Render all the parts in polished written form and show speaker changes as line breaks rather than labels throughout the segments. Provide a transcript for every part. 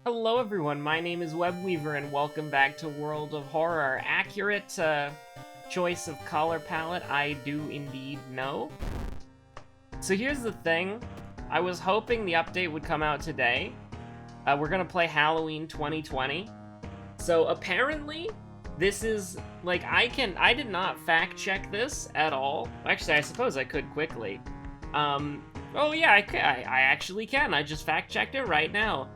Hello everyone, my name is Webweaver and welcome back to World of Horror. Accurate choice of color palette, I do indeed know. So here's the thing, I was hoping the update would come out today. We're gonna play Halloween 2020. So apparently, this is, like, I did not fact check this at all. Actually, I suppose I could quickly. Oh yeah, I actually can, I just fact checked it right now.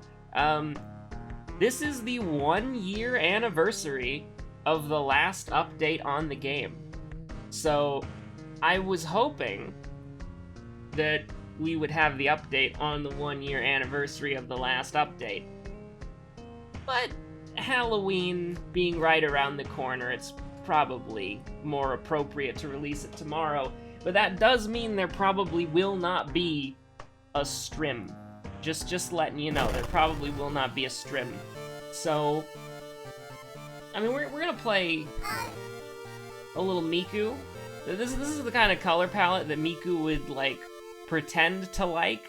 This is the 1-year anniversary of the last update on the game. So, I was hoping that we would have the update on the 1-year anniversary of the last update. But Halloween being right around the corner, it's probably more appropriate to release it tomorrow. But that does mean there probably will not be a stream. Just letting you know, there probably will not be a stream. So, I mean, we're gonna play a little Miku. This is the kind of color palette that Miku would, like, pretend to like,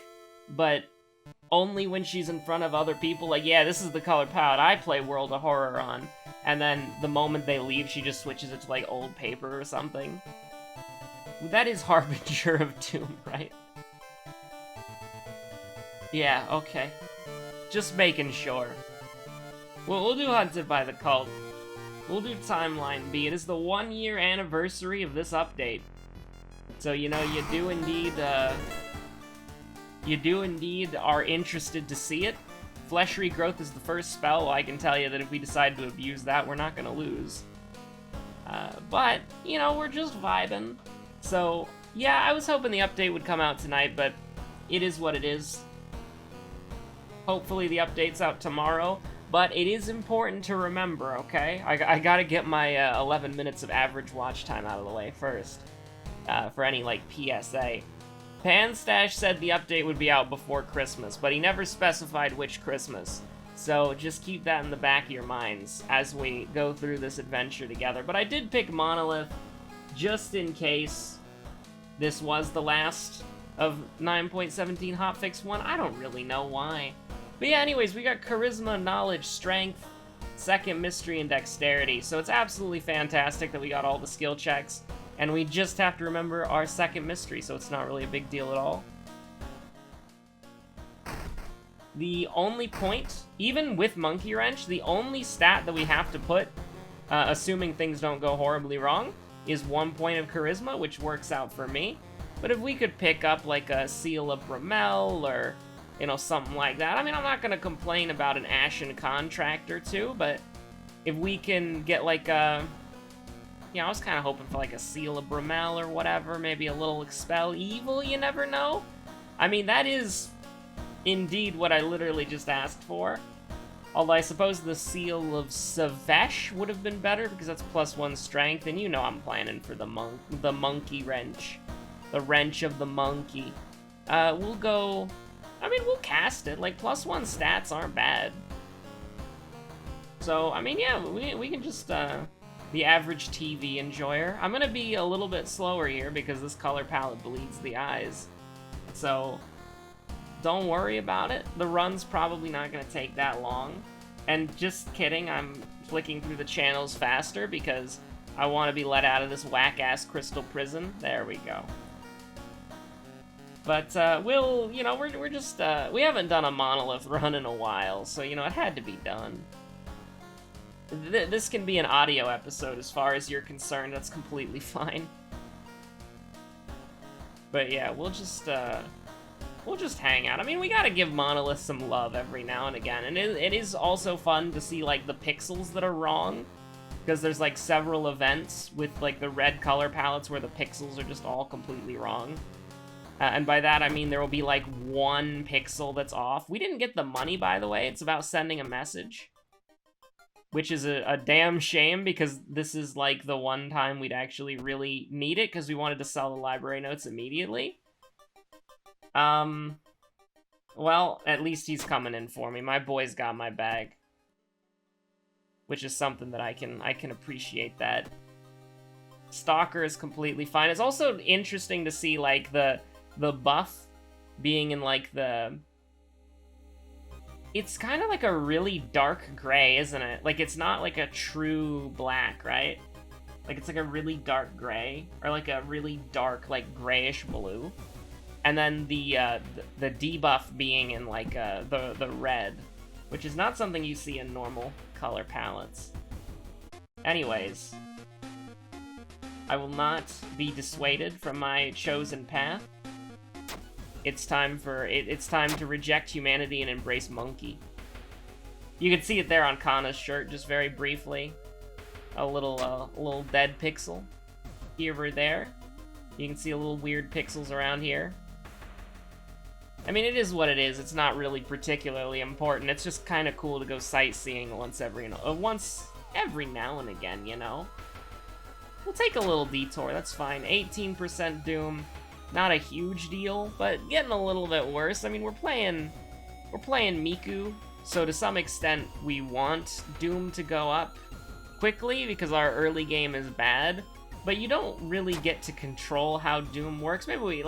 but only when she's in front of other people. Like, yeah, this is the color palette I play World of Horror on. And then the moment they leave, she just switches it to, like, old paper or something. That is Harbinger of Doom, right? Yeah, okay. Just making sure. Well, we'll do Hunted by the Cult. We'll do Timeline B. It is the 1-year anniversary of this update. So, you know, you do indeed are interested to see it. Flesh Regrowth is the first spell. I can tell you that if we decide to abuse that, we're not gonna lose. But, you know, we're just vibing. So, yeah, I was hoping the update would come out tonight, but it is what it is. Hopefully the update's out tomorrow, but it is important to remember, okay? I gotta get my 11 minutes of average watch time out of the way first, for any, like, PSA. Panstash said the update would be out before Christmas, but he never specified which Christmas. So just keep that in the back of your minds as we go through this adventure together. But I did pick Monolith just in case this was the last of 9.17 Hotfix 1. I don't really know why. But yeah, anyways, we got Charisma, Knowledge, Strength, Second Mystery, and Dexterity. So it's absolutely fantastic that we got all the skill checks. And we just have to remember our Second Mystery, so it's not really a big deal at all. The only point, even with Monkey Wrench, the only stat that we have to put, assuming things don't go horribly wrong, is 1 point of Charisma, which works out for me. But if we could pick up, like, a Seal of Bramel, or, you know, something like that. I mean, I'm not gonna complain about an Ashen Contract or two, but if we can get, like, a... Yeah, I was kind of hoping for, like, a Seal of Bramel or whatever, maybe a little Expel Evil, you never know? I mean, that is indeed what I literally just asked for. Although I suppose the Seal of Savesh would have been better, because that's +1 strength, and you know I'm planning for the Monkey Wrench. The Wrench of the Monkey. We'll go... I mean, we'll cast it. Like, +1 stats aren't bad. So, I mean, yeah, we can just, the average TV enjoyer. I'm gonna be a little bit slower here, because this color palette bleeds the eyes. So, don't worry about it. The run's probably not gonna take that long. And just kidding, I'm flicking through the channels faster, because I want to be let out of this whack-ass crystal prison. There we go. But, we'll, you know, we're just, we haven't done a Monolith run in a while, so, you know, it had to be done. This can be an audio episode as far as you're concerned, that's completely fine. But yeah, we'll just hang out. I mean, we gotta give Monolith some love every now and again, and it is also fun to see, like, the pixels that are wrong, because there's, like, several events with, like, the red color palettes where the pixels are just all completely wrong. And by that, I mean there will be, like, 1 pixel that's off. We didn't get the money, by the way. It's about sending a message. Which is a damn shame, because this is, like, the one time we'd actually really need it, because we wanted to sell the library notes immediately. Well, at least he's coming in for me. My boy's got my bag. Which is something that I can appreciate that. Stalker is completely fine. It's also interesting to see, like, the buff being in, like, the It's kind of like a really dark gray, isn't it? Like, it's not like a true black, right? Like, it's like a really dark gray, or like a really dark, like, grayish blue. And then the debuff being in, like, the red, which is not something you see in normal color palettes. Anyways, I will not be dissuaded from my chosen path. It's time to reject humanity and embrace monkey. You can see it there on Kana's shirt, just very briefly. A little dead pixel here or there. You can see a little weird pixels around here. I mean, it is what it is. It's not really particularly important. It's just kind of cool to go sightseeing once every now and again, you know? We'll take a little detour, that's fine. 18% Doom. Not a huge deal, but getting a little bit worse. I mean, we're playing Miku, so to some extent we want Doom to go up quickly because our early game is bad, but you don't really get to control how Doom works. Maybe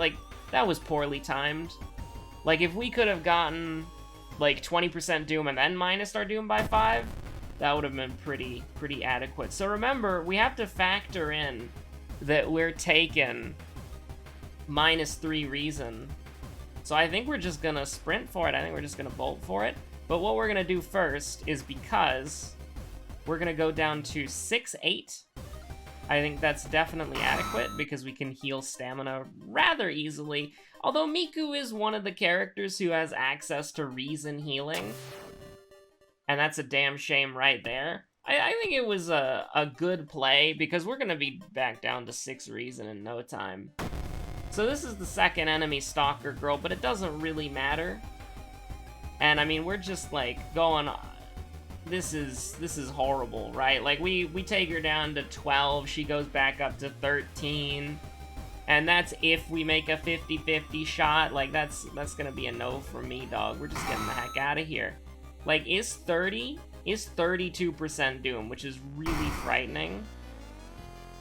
that was poorly timed. Like, if we could have gotten, like, 20% Doom and then minus our Doom by 5, that would have been pretty adequate. So remember, we have to factor in that we're taking -3 reason. So I think we're just gonna sprint for it. I think we're just gonna bolt for it. But what we're gonna do first is, because we're gonna go down to 6-8. I think that's definitely adequate because we can heal stamina rather easily. Although Miku is one of the characters who has access to reason healing. And that's a damn shame right there. I think it was a good play because we're gonna be back down to 6 reason in no time. So this is the second enemy Stalker Girl, but it doesn't really matter. And I mean, we're just like going, this is horrible, right? Like we take her down to 12, she goes back up to 13. And that's if we make a 50-50 shot. Like that's gonna be a no for me, dog. We're just getting the heck out of here. Like, is 32% Doom, which is really frightening.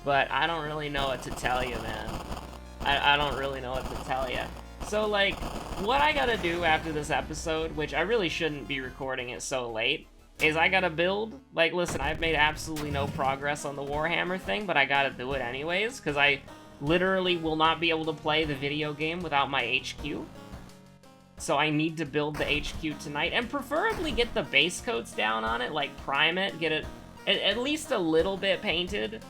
But I don't really know what to tell you, man. I don't really know what to tell you. So, like, what I gotta do after this episode, which I really shouldn't be recording it so late, is I gotta build. Like, listen, I've made absolutely no progress on the Warhammer thing, but I gotta do it anyways, because I literally will not be able to play the video game without my HQ. So I need to build the HQ tonight, and preferably get the base coats down on it, like prime it, get it at least a little bit painted.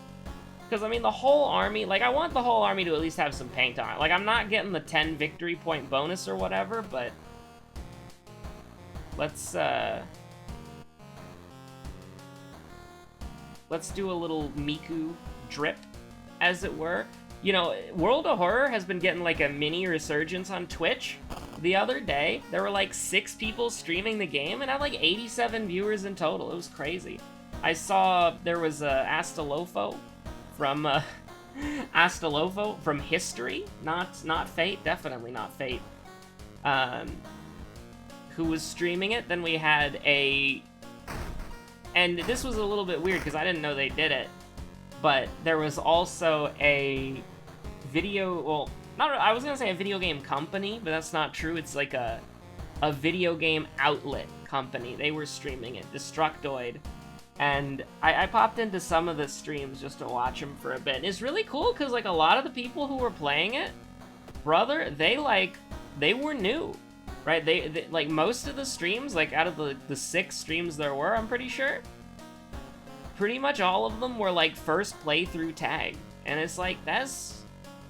Because, I mean, the whole army, like, I want the whole army to at least have some paint on it. Like, I'm not getting the 10 victory point bonus or whatever, but let's do a little Miku drip, as it were. You know, World of Horror has been getting, like, a mini resurgence on Twitch. The other day, there were, like, 6 people streaming the game, and had, like, 87 viewers in total. It was crazy. I saw there was Astalofo from Astalofo from History, not Fate, definitely not Fate, who was streaming it. Then we had and this was a little bit weird because I didn't know they did it, but there was also a video, well, I was gonna say a video game company, but that's not true. It's like a video game outlet company. They were streaming it, Destructoid. And I popped into some of the streams just to watch them for a bit. And it's really cool because, like, a lot of the people who were playing it, brother, they were new, right? They like, most of the streams, like, out of the 6 streams there were, I'm pretty sure, pretty much all of them were, like, first playthrough tag. And it's like, that's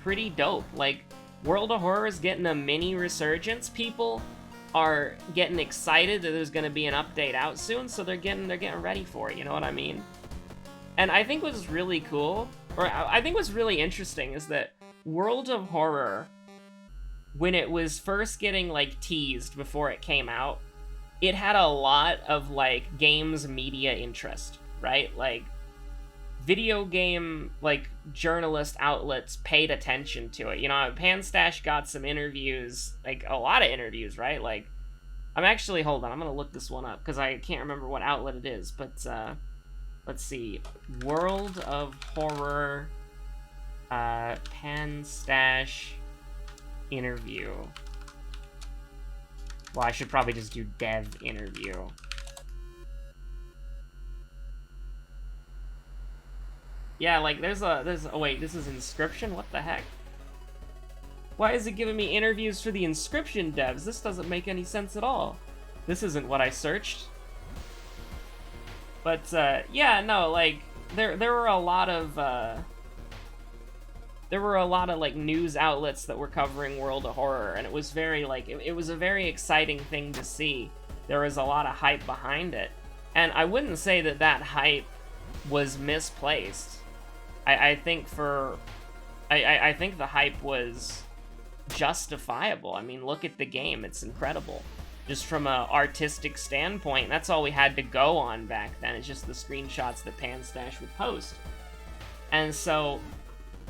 pretty dope. Like, World of Horror is getting a mini resurgence. People are getting excited that there's going to be an update out soon, so they're getting ready for it, you know what I mean? And I think what's really cool, or I think what's really interesting, is that World of Horror, when it was first getting, like, teased before it came out, it had a lot of, like, games media interest, right? Like, video game, like, journalist outlets paid attention to it. You know, Panstash got some interviews, like, a lot of interviews, right? Like, I'm actually, hold on, I'm gonna look this one up, because I can't remember what outlet it is, but, let's see, World of Horror, Panstash interview. Well, I should probably just do dev interview. Yeah, like, oh wait, this is Inscription? What the heck? Why is it giving me interviews for the Inscription devs? This doesn't make any sense at all. This isn't what I searched. But, yeah, no, like, there were a lot of, like, news outlets that were covering World of Horror, and it was very, like, it was a very exciting thing to see. There was a lot of hype behind it. And I wouldn't say that that hype was misplaced. I think I think the hype was justifiable. I mean, look at the game. It's incredible. Just from an artistic standpoint, that's all we had to go on back then. It's just the screenshots that Panstash would post. And so,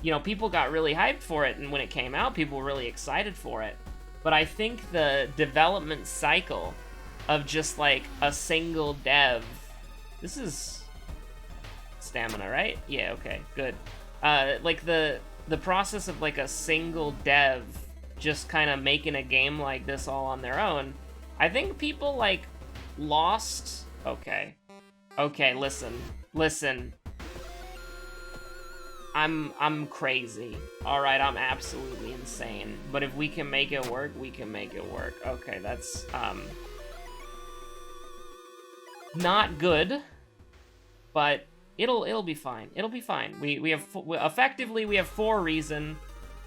you know, people got really hyped for it, and when it came out, people were really excited for it. But I think the development cycle of just, like, a single dev... This is... stamina, right? Yeah, okay, good. Like, the process of, like, a single dev just kind of making a game like this all on their own, I think people, like, lost... Okay. Okay, listen. I'm crazy. Alright, I'm absolutely insane. But if we can make it work, we can make it work. Okay, that's, not good, but it'll be fine. It'll be fine. We have, effectively, we have 4 reason.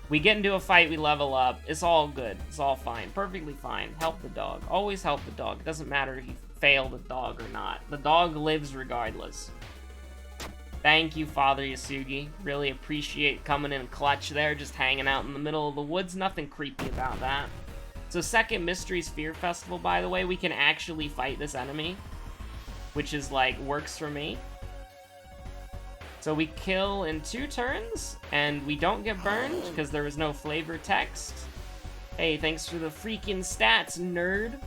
We get into a fight, we level up. It's all good. It's all fine. Perfectly fine. Help the dog. Always help the dog. It doesn't matter if you fail the dog or not. The dog lives regardless. Thank you, Father Yasugi. Really appreciate coming in clutch there, just hanging out in the middle of the woods. Nothing creepy about that. So second Mystery Sphere Festival, by the way, we can actually fight this enemy, which is, like, works for me. So we kill in 2 turns, and we don't get burned, because there was no flavor text. Hey, thanks for the freaking stats, nerd.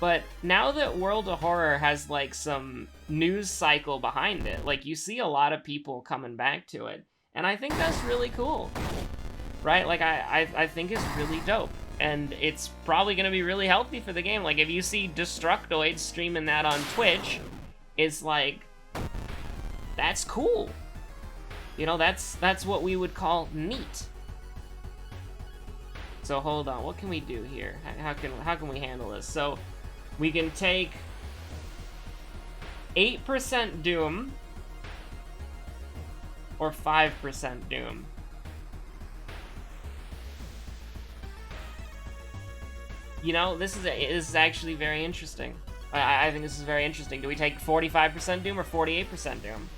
But now that World of Horror has, like, some news cycle behind it, like, you see a lot of people coming back to it, and I think that's really cool. Right? Like, I think it's really dope. And it's probably gonna be really healthy for the game. Like, if you see Destructoid streaming that on Twitch, it's like... that's cool. You know, that's what we would call neat. So hold on, what can we do here? How can we handle this? So we can take 8% Doom or 5% Doom. You know, this is actually very interesting. I think this is very interesting. Do we take 45% Doom or 48% Doom?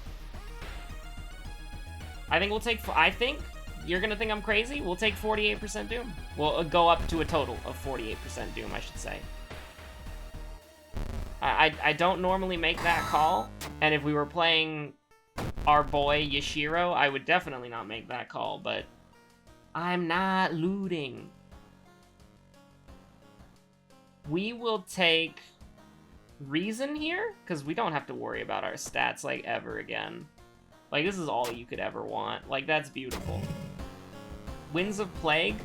I think we'll take... I think you're gonna think I'm crazy. We'll take 48% Doom. We'll go up to a total of 48% Doom, I should say. I don't normally make that call, and if we were playing our boy Yashiro, I would definitely not make that call, but I'm not looting. We will take Reason here, because we don't have to worry about our stats, like, ever again. Like, this is all you could ever want. Like, that's beautiful. Winds of Plague,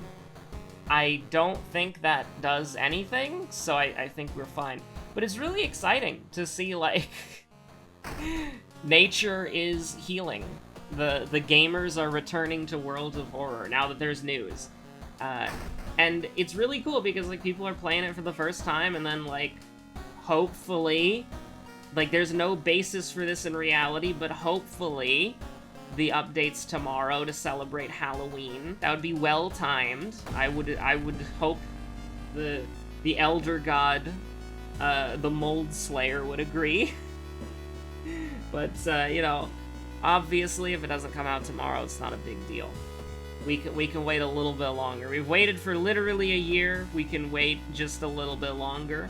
I don't think that does anything, so I think we're fine. But it's really exciting to see, like, nature is healing. The gamers are returning to World of Horror now that there's news. And it's really cool because, like, people are playing it for the first time, and then, like, hopefully, like, there's no basis for this in reality, but hopefully the update's tomorrow to celebrate Halloween. That would be well-timed. I would hope the Elder God, the Mold Slayer, would agree. But, you know, obviously, if it doesn't come out tomorrow, it's not a big deal. We can wait a little bit longer. We've waited for literally a year. We can wait just a little bit longer.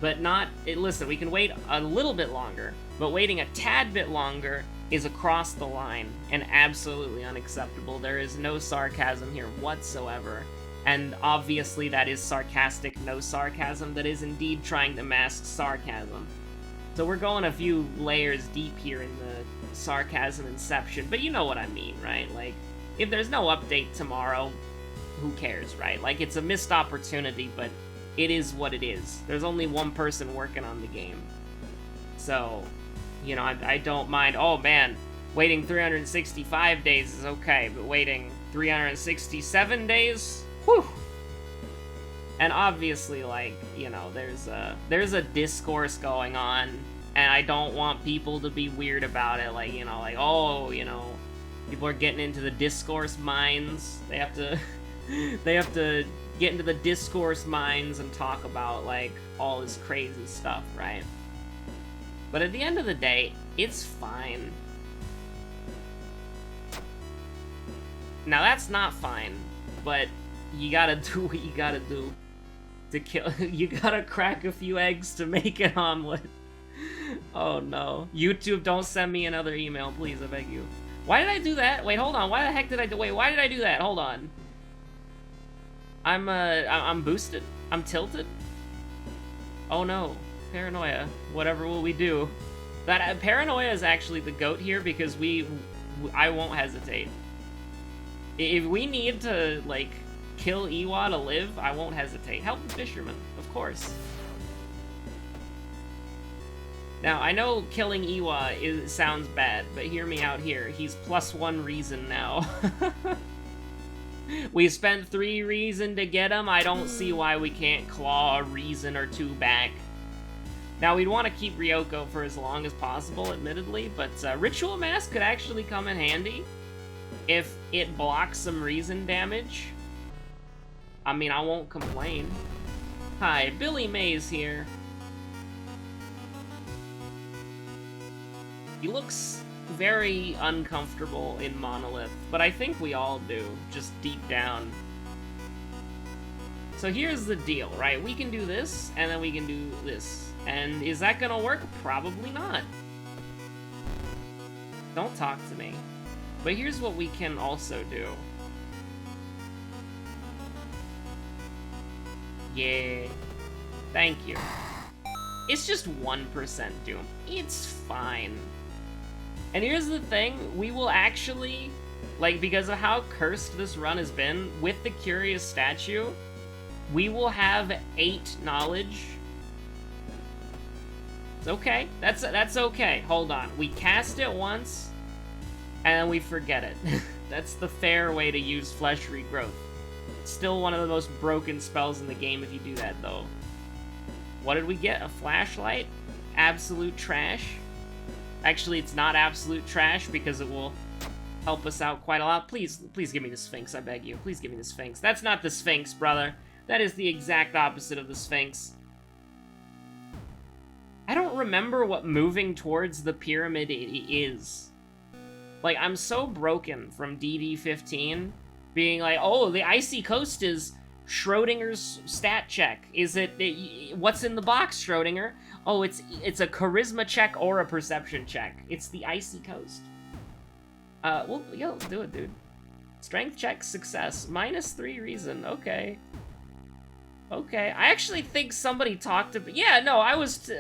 But not... listen, we can wait a little bit longer, but waiting a tad bit longer is across the line and absolutely unacceptable. There is no sarcasm here whatsoever. And obviously that is sarcastic, no sarcasm. That is indeed trying to mask sarcasm. So we're going a few layers deep here in the sarcasm inception, but you know what I mean, right? Like, if there's no update tomorrow, who cares, right? Like, it's a missed opportunity, but it is what it is. There's only one person working on the game. So, you know, I don't mind. Oh, man, waiting 365 days is okay, but waiting 367 days? Whew! And obviously, like, you know, there's a discourse going on, and I don't want people to be weird about it, like, you know, like, oh, you know, people are getting into the discourse mines. They have to get into the discourse mines and talk about, like, all this crazy stuff, right? But at the end of the day, it's fine. Now, that's not fine, but you gotta do what you gotta do to kill. You gotta crack a few eggs to make an omelet. Oh no. YouTube, don't send me another email, please, I beg you. Why did I do that? Wait, hold on. Why the heck did I do? Wait, why did I do that? Hold on. I'm boosted. I'm tilted. Oh no. Paranoia. Whatever will we do? That paranoia is actually the goat here because I won't hesitate. If we need to, like, kill Iwa to live, I won't hesitate. Help the fisherman, of course. Now, I know killing Iwa sounds bad, but hear me out here. He's +1 reason now. We spent 3 reason to get him. I don't see why we can't claw a reason or 2 back. Now, we'd want to keep Ryoko for as long as possible, admittedly, but Ritual Mask could actually come in handy if it blocks some reason damage. I mean, I won't complain. Hi, Billy Mays here. He looks very uncomfortable in Monolith, but I think we all do, just deep down. So here's the deal, right? We can do this, and then we can do this. And is that gonna work? Probably not. Don't talk to me. But here's what we can also do. Yeah. Thank you. It's just 1% Doom. It's fine. And here's the thing, we will actually, like, because of how cursed this run has been, with the Curious Statue, we will have 8 knowledge. It's okay. That's okay. Hold on. We cast it once, and then we forget it. That's the fair way to use Flesh Regrowth. It's still one of the most broken spells in the game if you do that, though. What did we get? A flashlight? Absolute trash. Actually, it's not absolute trash because it will help us out quite a lot. Please give me the Sphinx, I beg you. Please give me the Sphinx. That's not the Sphinx, brother. That is the exact opposite of the Sphinx. I don't remember what moving towards the pyramid is. Like, I'm so broken from DD15 being like, oh, the Icy Coast is Schrodinger's stat check. Is it what's in the box, Schrodinger? Oh, it's a charisma check or a perception check. It's the Icy Coast. Well, yeah, let's do it, dude. Strength check, success. -3 reason. Okay. Okay. I actually think somebody talked about... Yeah, no, I was...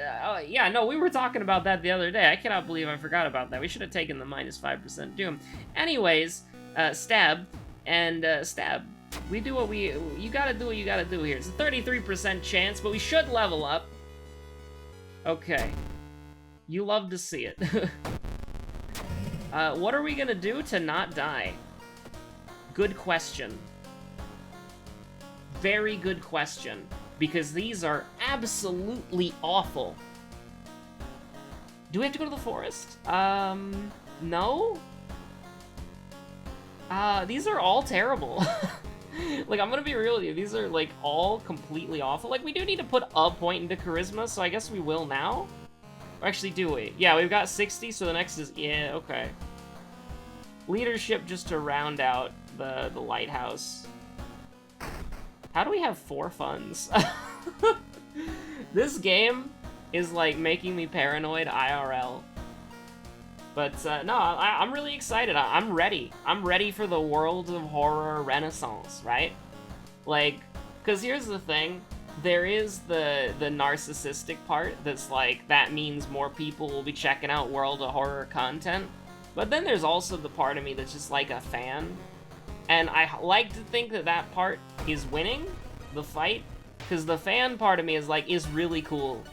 yeah, no, we were talking about that the other day. I cannot believe I forgot about that. We should have taken the -5% Doom. Anyways, stab and stab. We do what we... You gotta do what you gotta do here. It's a 33% chance, but we should level up. Okay. You love to see it. What are we gonna do to not die? Good question. Very good question. Because these are absolutely awful. Do we have to go to the forest? No? These are all terrible. Like, I'm gonna be real with you, these are, like, all completely awful. Like, we do need to put a point into Charisma, so I guess we will now? Or actually, do we? Yeah, we've got 60, so the next is... Yeah, okay. Leadership just to round out the lighthouse. How do we have 4 funds? This game is, like, making me paranoid IRL. But, no, I'm really excited. I'm ready. I'm ready for the World of Horror Renaissance, right? Like, because here's the thing. There is the narcissistic part that's like, that means more people will be checking out World of Horror content. But then there's also the part of me that's just like a fan. And I like to think that that part is winning the fight. Because the fan part of me is like, is really cool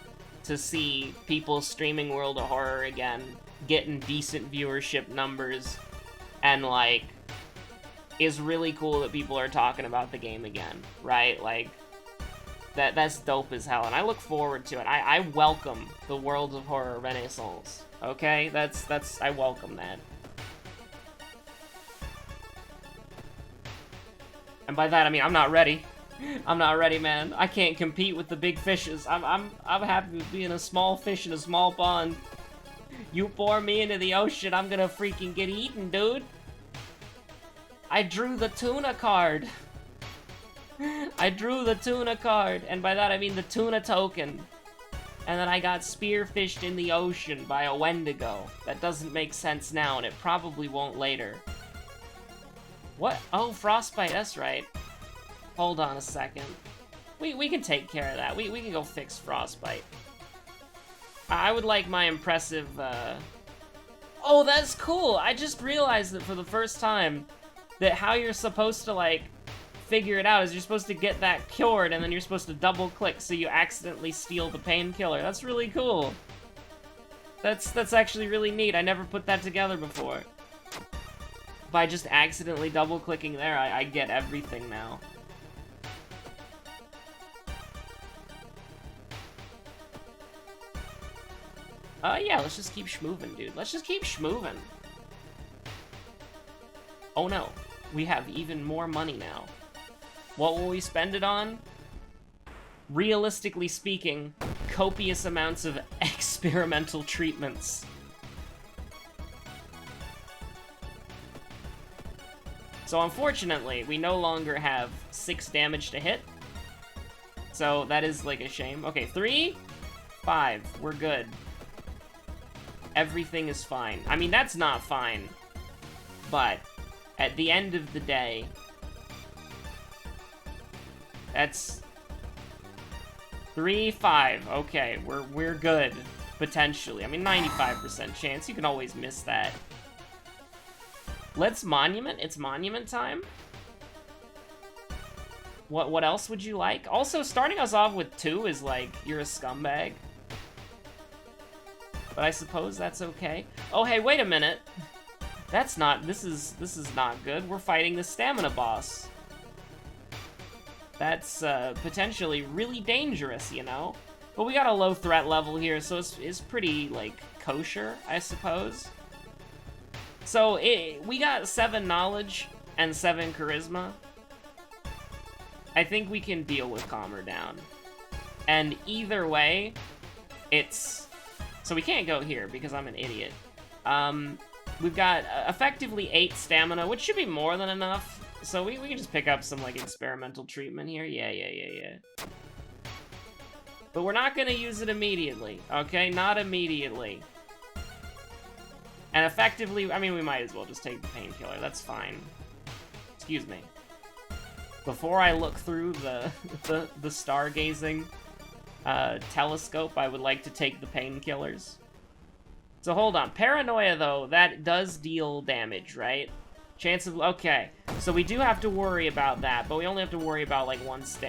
to see people streaming World of Horror again, getting decent viewership numbers, and like, is really cool that people are talking about the game again, right? Like, that's dope as hell, and I look forward to it. I welcome the World of Horror Renaissance, okay? I welcome that. And by that, I mean, I'm not ready. I'm not ready, man. I can't compete with the big fishes. I'm happy with being a small fish in a small pond. You pour me into the ocean, I'm gonna freaking get eaten, dude. I drew the tuna card. I drew the tuna card, and by that I mean the tuna token. And then I got spearfished in the ocean by a Wendigo. That doesn't make sense now, and it probably won't later. What? Oh, frostbite, that's right. Hold on a second. We can take care of that. We can go fix frostbite. I would like my impressive, Oh, that's cool! I just realized that for the first time, that how you're supposed to, like, figure it out is you're supposed to get that cured, and then you're supposed to double-click so you accidentally steal the painkiller. That's really cool. That's actually really neat. I never put that together before. By just accidentally double-clicking there, I get everything now. Yeah, let's just keep schmoovin', dude. Let's just keep schmoovin'. Oh no, we have even more money now. What will we spend it on? Realistically speaking, copious amounts of experimental treatments. So unfortunately, we no longer have 6 damage to hit. So that is like a shame. Okay, 3, 5, we're good. Everything is fine. I mean, that's not fine. But at the end of the day, that's 3, 5. Okay, we're good, potentially. I mean, 95% chance. You can always miss that. Let's monument. It's monument time. What else would you like? Also, starting us off with 2 is like, you're a scumbag. But I suppose that's okay. Oh, hey, wait a minute. That's not, this is not good. We're fighting the stamina boss. That's, potentially really dangerous, you know? But we got a low threat level here, so it's pretty, like, kosher, I suppose. So, we got 7 knowledge and 7 charisma. I think we can deal with Calmer Down. And either way, it's... So we can't go here, because I'm an idiot. We've got effectively 8 stamina, which should be more than enough. So we can just pick up some, like, experimental treatment here. Yeah. But we're not gonna use it immediately, okay? Not immediately. And effectively, I mean, we might as well just take the painkiller. That's fine. Excuse me. Before I look through the stargazing telescope, I would like to take the painkillers. So hold on. Paranoia, though, that does deal damage, right? Chance of... Okay. So we do have to worry about that, but we only have to worry about, like,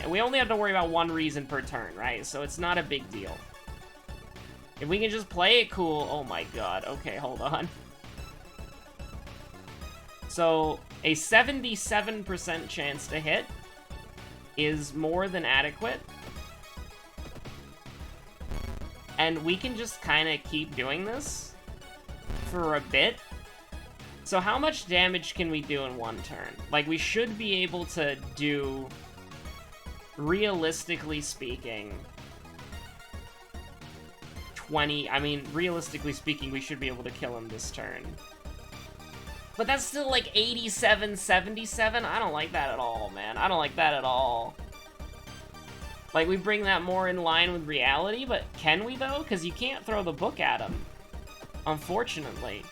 we only have to worry about 1 reason per turn, right? So it's not a big deal. If we can just play it cool... Oh my god. Okay, hold on. So, a 77% chance to hit is more than adequate. And we can just kind of keep doing this for a bit. So how much damage can we do in 1 turn? Like, we should be able to do, realistically speaking, 20... I mean, realistically speaking, we should be able to kill him this turn. But that's still, like, 87, 77? I don't like that at all, man. I don't like that at all. Like, we bring that more in line with reality, but can we, though? Because you can't throw the book at him, unfortunately.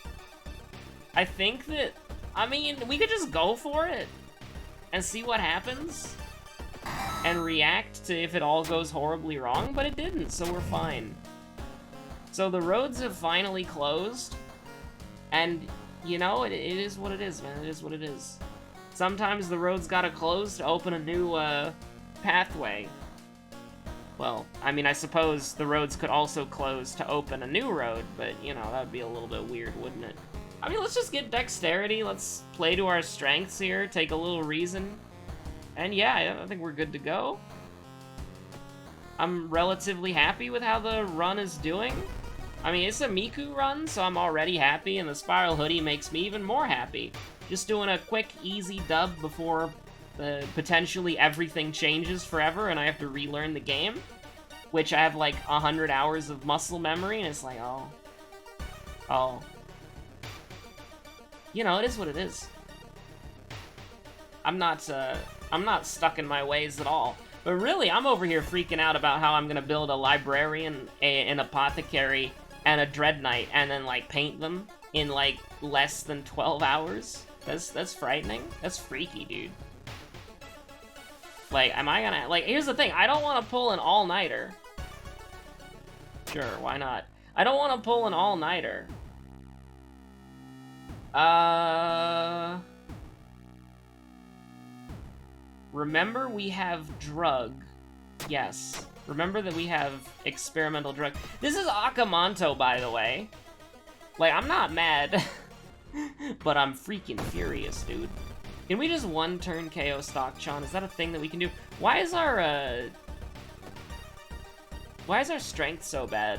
I think that, I mean, we could just go for it and see what happens and react to if it all goes horribly wrong, but it didn't, so we're fine. So the roads have finally closed, and, you know, it is what it is, man. It is what it is. Sometimes the roads gotta close to open a new, pathway. Well, I mean, I suppose the roads could also close to open a new road, but, you know, that would be a little bit weird, wouldn't it? I mean, let's just get dexterity, let's play to our strengths here, take a little reason, and yeah, I think we're good to go. I'm relatively happy with how the run is doing. I mean, it's a Miku run, so I'm already happy, and the Spiral Hoodie makes me even more happy. Just doing a quick, easy dub before potentially everything changes forever and I have to relearn the game, which I have like 100 hours of muscle memory, and it's like, oh. You know, it is what it is. I'm not stuck in my ways at all. But really, I'm over here freaking out about how I'm gonna build a librarian, an apothecary, and a dread knight, and then like paint them in like less than 12 hours. That's frightening. That's freaky, dude. Like, am I gonna... Like, here's the thing. I don't want to pull an all-nighter. Sure, why not? I don't want to pull an all-nighter. Remember we have drug. Yes. Remember that we have experimental drug. This is Akamanto, by the way. Like, I'm not mad. But I'm freaking furious, dude. Can we just one-turn KO Stockchan? Is that a thing that we can do? Why is our strength so bad?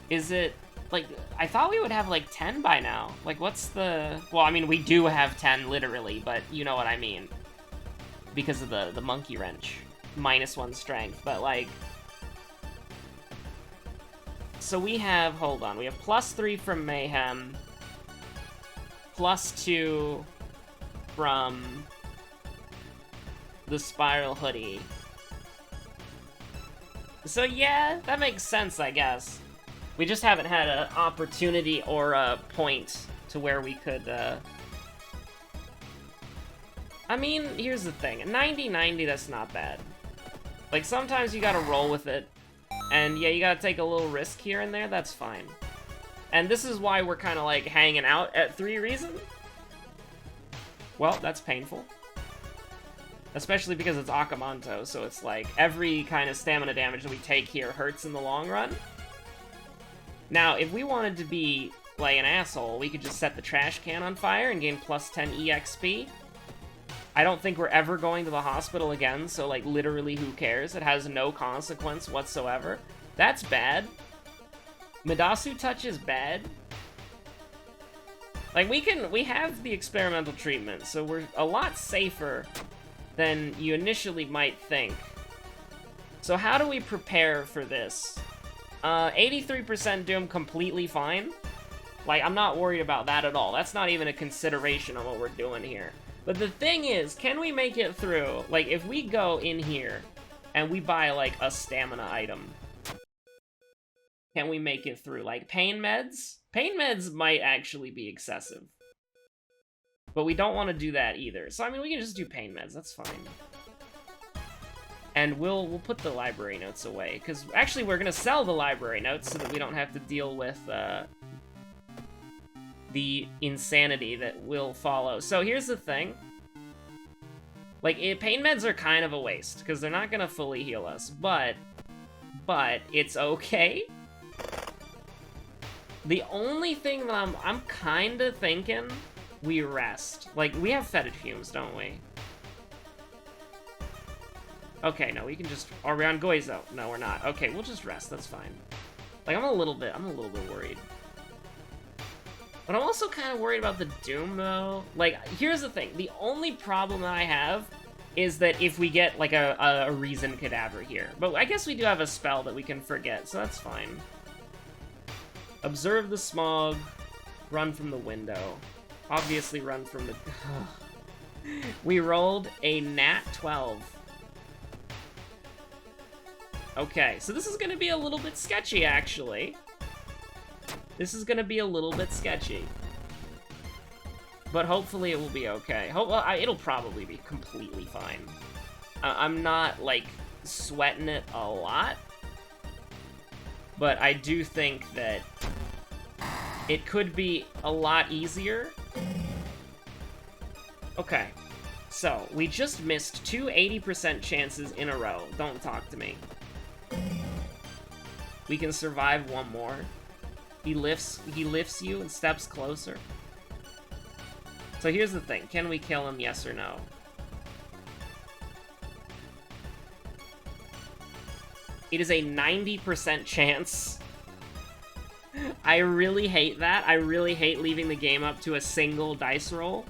Is it, like, I thought we would have, like, 10 by now. Like, what's the... Well, I mean, we do have 10, literally, but you know what I mean. Because of the monkey wrench. -1 strength, but, like... So we have, hold on, we have +3 from Mayhem, +2 from the Spiral Hoodie. So yeah, that makes sense, I guess. We just haven't had an opportunity or a point to where we could, I mean, here's the thing. 90-90, that's not bad. Like, sometimes you gotta roll with it. And yeah, you gotta take a little risk here and there, that's fine. And this is why we're kind of like hanging out at 3 reason. Well, that's painful. Especially because it's Akamanto, so it's like every kind of stamina damage that we take here hurts in the long run. Now, if we wanted to be like an asshole, we could just set the trash can on fire and gain +10 EXP. I don't think we're ever going to the hospital again, so, like, literally who cares? It has no consequence whatsoever. That's bad. Midasu Touch is bad. Like, we have the experimental treatment, so we're a lot safer than you initially might think. So how do we prepare for this? 83% Doom, completely fine. Like, I'm not worried about that at all. That's not even a consideration on what we're doing here. But the thing is, can we make it through? Like, if we go in here and we buy, like, a stamina item, can we make it through? Like, pain meds? Pain meds might actually be excessive. But we don't want to do that either. So, I mean, we can just do pain meds. That's fine. And we'll put the library notes away. Because, actually, we're going to sell the library notes so that we don't have to deal with, the insanity that will follow. So here's the thing. Like, pain meds are kind of a waste, because they're not gonna fully heal us, but it's okay. The only thing that I'm kinda thinking, we rest. Like, we have fetid fumes, don't we? Okay, no, we can just... Are we on Goizo? No, we're not. Okay, we'll just rest, that's fine. Like, I'm a little bit worried. But I'm also kind of worried about the Doom, though. Like, here's the thing. The only problem that I have is that if we get, like, a Reason Cadaver here. But I guess we do have a spell that we can forget, so that's fine. Observe the smog. Run from the window. Obviously run from the... We rolled a nat 12. Okay, so this is going to be a little bit sketchy, actually. This is gonna be a little bit sketchy. But hopefully it will be okay. It'll probably be completely fine. I'm not, like, sweating it a lot. But I do think that it could be a lot easier. Okay. So, we just missed two 80% chances in a row. Don't talk to me. We can survive one more. He lifts you and steps closer. So here's the thing. Can we kill him, yes or no? It is a 90% chance. I really hate that. I really hate leaving the game up to a single dice roll.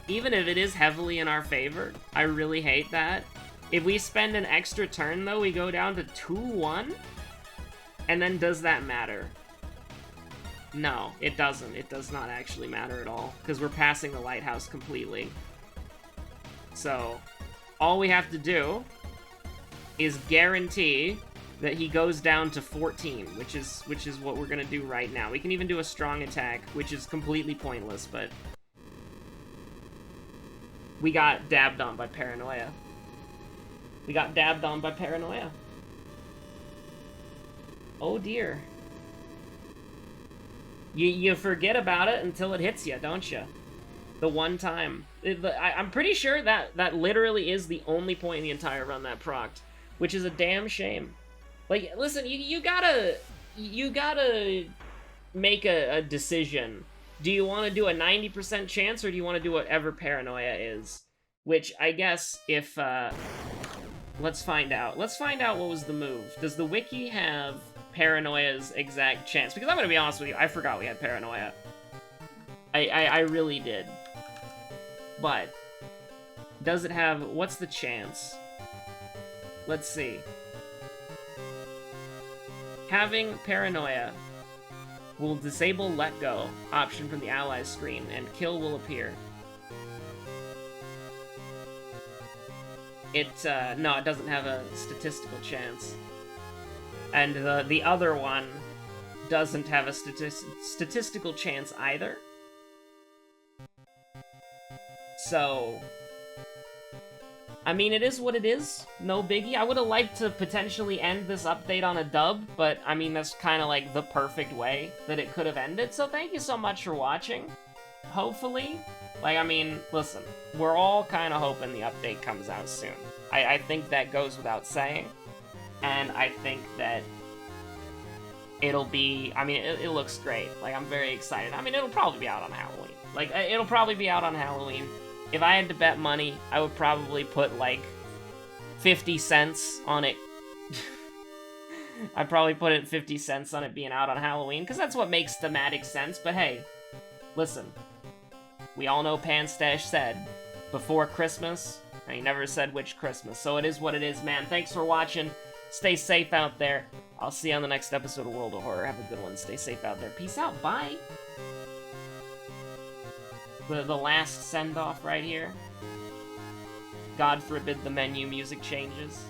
Even if it is heavily in our favor, I really hate that. If we spend an extra turn, though, we go down to 2-1? And then does that matter? No, it doesn't. It does not actually matter at all, because we're passing the lighthouse completely. So, all we have to do is guarantee that he goes down to 14, which is what we're gonna do right now. We can even do a strong attack, which is completely pointless, but we got dabbed on by paranoia. We got dabbed on by paranoia. Oh dear. You forget about it until it hits you, don't you? The one time. I'm pretty sure that literally is the only point in the entire run that procced, which is a damn shame. Like, listen, you gotta make a decision. Do you want to do a 90% chance, or do you want to do whatever paranoia is? Which, I guess, if, let's find out. Let's find out what was the move. Does the wiki have paranoia's exact chance? Because I'm gonna be honest with you, I forgot we had paranoia. I really did. But, does it have, what's the chance? Let's see. Having paranoia will disable let go option from the allies screen, and kill will appear. No, it doesn't have a statistical chance. And the other one doesn't have a statistical chance either. So, I mean, it is what it is. No biggie. I would have liked to potentially end this update on a dub, but, I mean, that's kind of like the perfect way that it could have ended. So thank you so much for watching. Hopefully, like, I mean, listen, we're all kind of hoping the update comes out soon. I think that goes without saying. And I think that it'll be, I mean, it looks great. Like, I'm very excited. I mean, it'll probably be out on Halloween. Like, it'll probably be out on Halloween. If I had to bet money, I would probably put, like, 50 cents on it. I'd probably put it 50 cents on it being out on Halloween, because that's what makes thematic sense. But hey, listen, we all know Panstash said, before Christmas, and he never said which Christmas, so it is what it is, man. Thanks for watching. Stay safe out there. I'll see you on the next episode of World of Horror. Have a good one. Stay safe out there. Peace out. Bye. The last send-off right here. God forbid the menu music changes.